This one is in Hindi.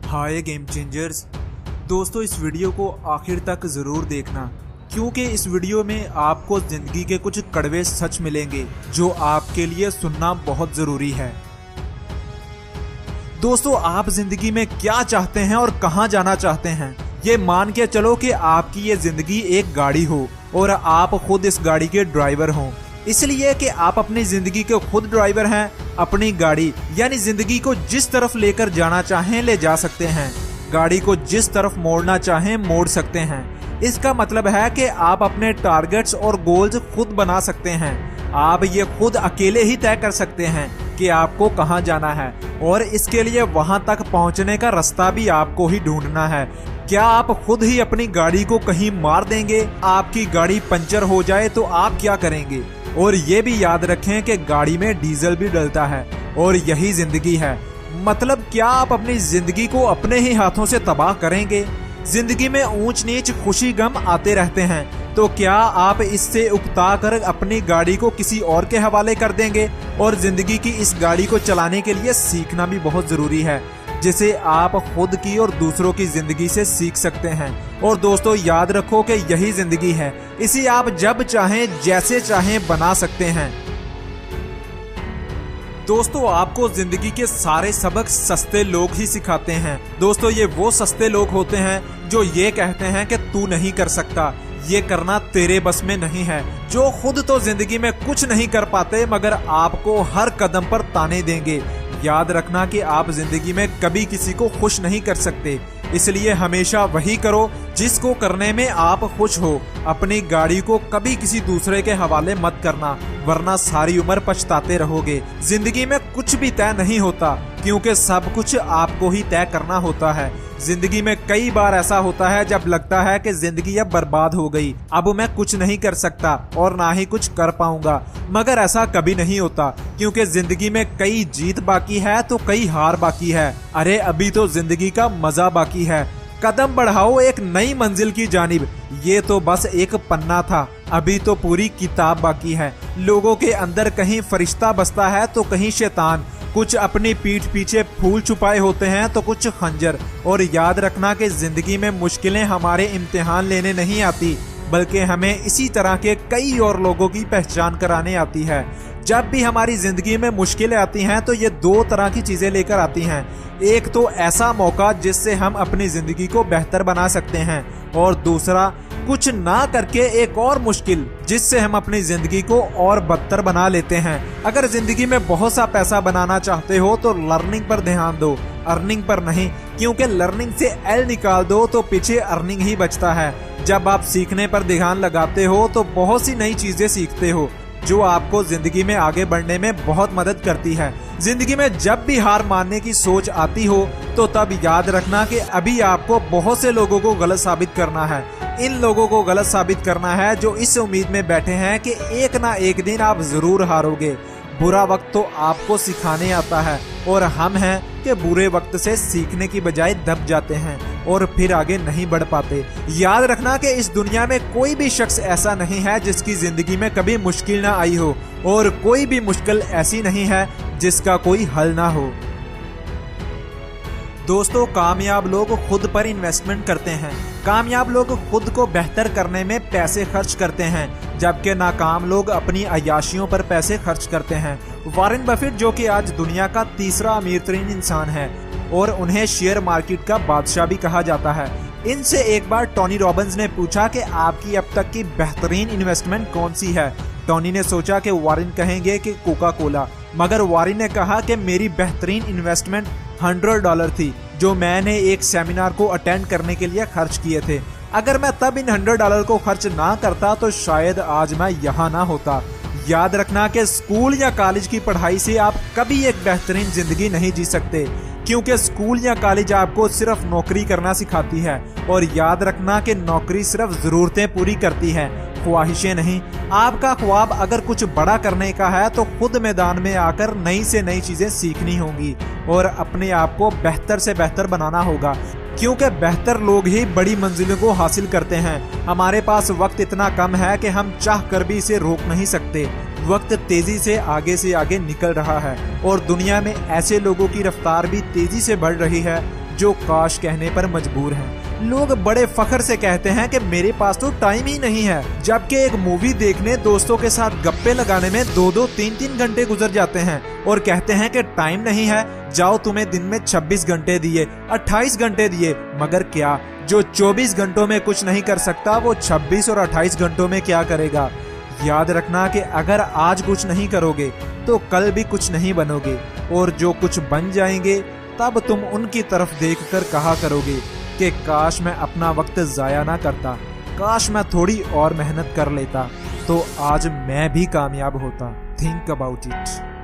हाय गेम चेंजर्स दोस्तों, इस वीडियो को आखिर तक ज़रूर देखना क्योंकि इस वीडियो में आपको ज़िंदगी के कुछ कड़वे सच मिलेंगे जो आपके लिए सुनना बहुत ज़रूरी है। दोस्तों, आप ज़िंदगी में क्या चाहते हैं और कहां जाना चाहते हैं? ये मान के चलो कि आपकी ये ज़िंदगी एक गाड़ी हो और आप खुद इस गाड़ी के ड्राइवर हों। इसलिए कि आप अपनी ज़िंदगी के खुद ड्राइवर हैं, अपनी गाड़ी यानी ज़िंदगी को जिस तरफ लेकर जाना चाहें ले जा सकते हैं, गाड़ी को जिस तरफ मोड़ना चाहें मोड़ सकते हैं। इसका मतलब है कि आप अपने टारगेट्स और गोल्स खुद बना सकते हैं। आप ये खुद अकेले ही तय कर सकते हैं कि आपको कहां जाना है और इसके लिए वहां तक पहुंचने का रास्ता भी आपको ही ढूंढना है। क्या आप खुद ही अपनी गाड़ी को कहीं मार देंगे? आपकी गाड़ी पंचर हो जाए तो आप क्या करेंगे? और ये भी याद रखें कि गाड़ी में डीजल भी डलता है और यही जिंदगी है। मतलब क्या आप अपनी जिंदगी को अपने ही हाथों से तबाह करेंगे? जिंदगी में ऊंच नीच खुशी गम आते रहते हैं, तो क्या आप इससे उकता कर अपनी गाड़ी को किसी और के हवाले कर देंगे? और जिंदगी की इस गाड़ी को चलाने के लिए सीखना भी बहुत जरूरी है, जिसे आप खुद की और दूसरों की जिंदगी से सीख सकते हैं। और दोस्तों, याद रखो कि यही जिंदगी है, इसे आप जब चाहें जैसे चाहें बना सकते हैं। दोस्तों, आपको जिंदगी के सारे सबक सस्ते लोग ही सिखाते हैं। दोस्तों, ये वो सस्ते लोग होते हैं जो ये कहते हैं कि तू नहीं कर सकता, ये करना तेरे बस में नहीं है, जो खुद तो जिंदगी में कुछ नहीं कर पाते मगर आपको हर कदम पर ताने देंगे। याद रखना कि आप जिंदगी में कभी किसी को खुश नहीं कर सकते, इसलिए हमेशा वही करो जिसको करने में आप खुश हो। अपनी गाड़ी को कभी किसी दूसरे के हवाले मत करना, वरना सारी उम्र पछताते रहोगे। जिंदगी में कुछ भी तय नहीं होता क्योंकि सब कुछ आपको ही तय करना होता है। जिंदगी में कई बार ऐसा होता है जब लगता है कि जिंदगी अब बर्बाद हो गई, अब मैं कुछ नहीं कर सकता और ना ही कुछ कर पाऊंगा, मगर ऐसा कभी नहीं होता क्योंकि जिंदगी में कई जीत बाकी है तो कई हार बाकी है। अरे अभी तो जिंदगी का मजा बाकी है। कदम बढ़ाओ एक नई मंजिल की जानिब, ये तो बस एक पन्ना था, अभी तो पूरी किताब बाकी है। लोगों के अंदर कहीं फरिश्ता बसता है तो कहीं शैतान, कुछ अपनी पीठ पीछे फूल छुपाए होते हैं तो कुछ खंजर। और याद रखना कि जिंदगी में मुश्किलें हमारे इम्तिहान लेने नहीं आती, बल्कि हमें इसी तरह के कई और लोगों की पहचान कराने आती है। जब भी हमारी जिंदगी में मुश्किलें आती हैं तो ये दो तरह की चीजें लेकर आती हैं। एक तो ऐसा मौका जिससे हम अपनी जिंदगी को बेहतर बना सकते हैं, और दूसरा कुछ ना करके एक और मुश्किल जिससे हम अपनी जिंदगी को और बदतर बना लेते हैं। अगर जिंदगी में बहुत सा पैसा बनाना चाहते हो तो लर्निंग पर ध्यान दो, अर्निंग पर नहीं, क्योंकि लर्निंग से एल निकाल दो तो पीछे अर्निंग ही बचता है। जब आप सीखने पर ध्यान लगाते हो तो बहुत सी नई चीजें सीखते हो जो आपको जिंदगी में आगे बढ़ने में बहुत मदद करती है। जिंदगी में जब भी हार मानने की सोच आती हो तो तब याद रखना कि अभी आपको बहुत से लोगों को गलत साबित करना है। इन लोगों को गलत साबित करना है जो इस उम्मीद में बैठे हैं कि एक ना एक दिन आप जरूर हारोगे। बुरा वक्त तो आपको सिखाने आता है और हम हैं कि बुरे वक्त से सीखने की बजाय दब जाते हैं और फिर आगे नहीं बढ़ पाते। याद रखना कि इस दुनिया में कोई भी शख्स ऐसा नहीं है जिसकी जिंदगी में कभी मुश्किल ना आई हो, और कोई भी मुश्किल ऐसी नहीं है जिसका कोई हल ना हो। दोस्तों, कामयाब लोग खुद पर इन्वेस्टमेंट करते हैं। कामयाब लोग खुद को बेहतर करने में पैसे खर्च करते हैं, जबकि नाकाम लोग अपनी अय्याशियों पर पैसे खर्च करते हैं। वॉरेन बफेट, जो कि आज दुनिया का तीसरा अमीर तरीन इंसान है और उन्हें शेयर मार्केट का बादशाह भी कहा जाता है, इनसे एक बार टोनी रॉबिन्स ने पूछा कि आपकी अब तक की बेहतरीन इन्वेस्टमेंट कौन सी है। टोनी ने सोचा कि वॉरेन कहेंगे कि कोका कोला, मगर वॉरेन ने कहा कि मेरी बेहतरीन इन्वेस्टमेंट $100 थी जो मैंने एक सेमिनार को अटेंड करने के लिए खर्च किए थे। अगर मैं तब इन $100 को खर्च ना करता तो शायद आज मैं यहाँ ना होता। याद रखना कि स्कूल या कॉलेज की पढ़ाई से आप कभी एक बेहतरीन जिंदगी नहीं जी सकते, क्योंकि स्कूल या कॉलेज आपको सिर्फ नौकरी करना सिखाती है। और याद रखना कि नौकरी सिर्फ जरूरतें पूरी करती है, ख्वाहिशें नहीं। आपका ख्वाब अगर कुछ बड़ा करने का है तो खुद मैदान में आकर नई से नई चीजें सीखनी होंगी और अपने आप को बेहतर से बेहतर बनाना होगा, क्योंकि बेहतर लोग ही बड़ी मंजिलों को हासिल करते हैं। हमारे पास वक्त इतना कम है कि हम चाह कर भी इसे रोक नहीं सकते। वक्त तेजी से आगे निकल रहा है और दुनिया में ऐसे लोगों की रफ्तार भी तेजी से बढ़ रही है जो काश कहने पर मजबूर हैं। लोग बड़े फख्र से कहते हैं कि मेरे पास तो टाइम ही नहीं है, जबकि एक मूवी देखने दोस्तों के साथ गप्पे लगाने में 2-2, 3-3 घंटे गुजर जाते हैं और कहते हैं कि टाइम नहीं है। जाओ, तुम्हें दिन में 26 घंटे दिए, 28 घंटे दिए, मगर क्या, जो 24 घंटों में कुछ नहीं कर सकता वो 26 और 28 घंटों में क्या करेगा। याद रखना कि अगर आज कुछ नहीं करोगे तो कल भी कुछ नहीं बनोगे, और जो कुछ बन जाएंगे तब तुम उनकी तरफ देखकर कहा करोगे कि काश मैं अपना वक्त जाया ना करता, काश मैं थोड़ी और मेहनत कर लेता तो आज मैं भी कामयाब होता। Think about it.